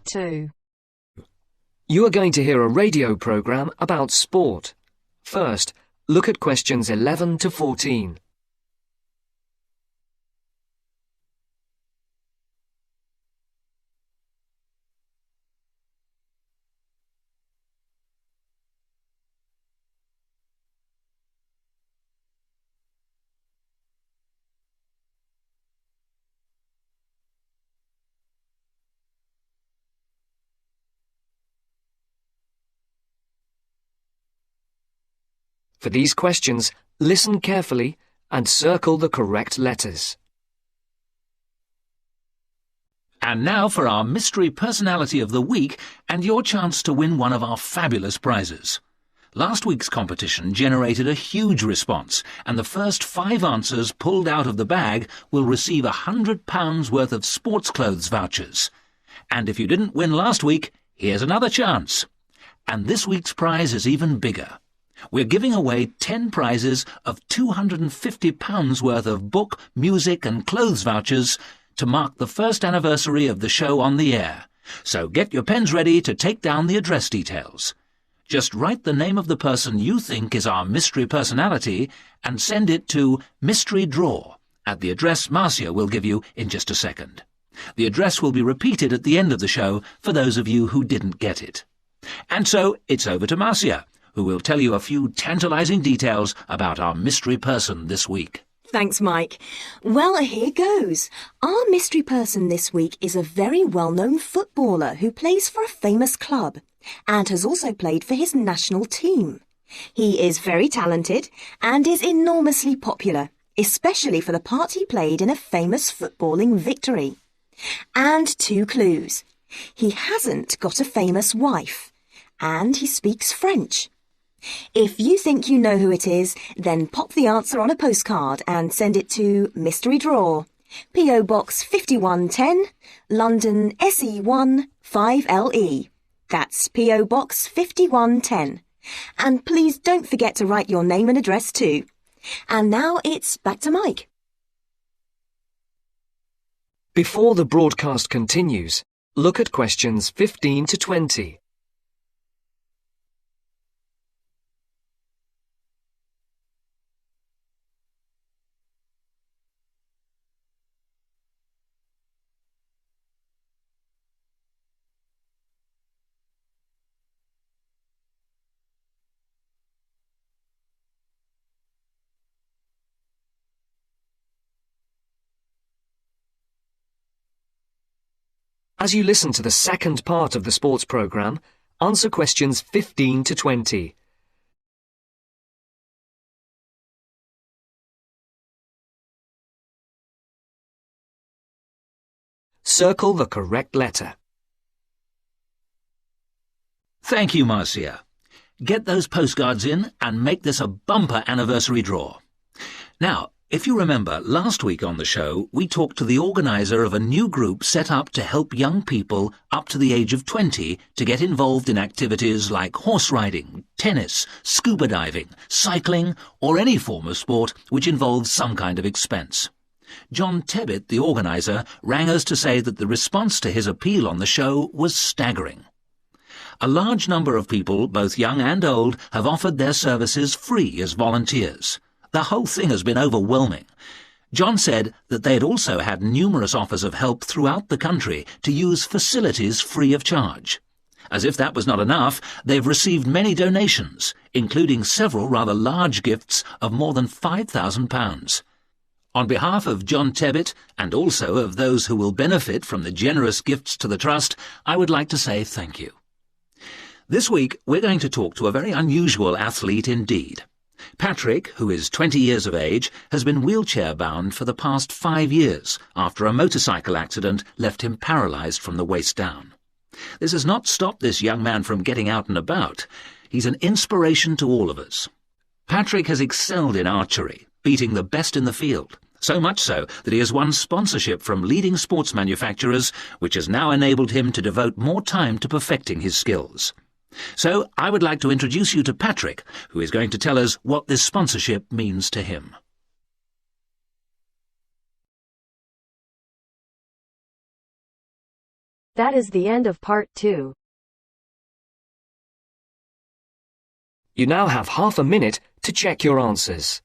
2. You are going to hear a radio program about sport. First, look at questions 11 to 14. For these questions, listen carefully and circle the correct letters. And now for our Mystery Personality of the Week and your chance to win one of our fabulous prizes. Last week's competition generated a huge response, and the first 5 answers pulled out of the bag will receive £100 worth of sports clothes vouchers. And if you didn't win last week, here's another chance. And this week's prize is even bigger. We're giving away 10 prizes of £250 worth of book, music and clothes vouchers to mark the first anniversary of the show on the air. So get your pens ready to take down the address details. Just write the name of the person you think is our mystery personality and send it to Mystery Draw at the address Marcia will give you in just a second. The address will be repeated at the end of the show for those of you who didn't get it. And so it's over to Marcia, who will tell you a few tantalizing details about our mystery person this week. Thanks, Mike. Well, here goes. Our mystery person this week is a very well-known footballer who plays for a famous club and has also played for his national team. He is very talented and is enormously popular, especially for the part he played in a famous footballing victory. And 2 clues. He hasn't got a famous wife, and he speaks French. If you think you know who it is, then pop the answer on a postcard and send it to Mystery Draw, P.O. Box 5110, London SE1 5LE. That's P.O. Box 5110. And please don't forget to write your name and address too. And now it's back to Mike. Before the broadcast continues, look at questions 15 to 20. As you listen to the second part of the sports programme, answer questions 15 to 20. Circle the correct letter. Thank you, Marcia. Get those postcards in and make this a bumper anniversary draw. Now, if you remember, last week on the show, we talked to the organiser of a new group set up to help young people up to the age of 20 to get involved in activities like horse riding, tennis, scuba diving, cycling, or any form of sport which involves some kind of expense. John Tebbit, the organiser, rang us to say that the response to his appeal on the show was staggering. A large number of people, both young and old, have offered their services free as volunteers. The whole thing has been overwhelming. John said that they had also had numerous offers of help throughout the country to use facilities free of charge. As if that was not enough, they've received many donations, including several rather large gifts of more than £5,000. On behalf of John Tebbit, and also of those who will benefit from the generous gifts to the Trust, I would like to say thank you. This week, we're going to talk to a very unusual athlete indeed. Patrick, who is 20 years of age, has been wheelchair-bound for the past 5 years after a motorcycle accident left him paralysed from the waist down. This has not stopped this young man from getting out and about. He's an inspiration to all of us. Patrick has excelled in archery, beating the best in the field, so much so that he has won sponsorship from leading sports manufacturers, which has now enabled him to devote more time to perfecting his skills. So I would like to introduce you to Patrick, who is going to tell us what this sponsorship means to him. That is the end of Part 2. You now have half a minute to check your answers.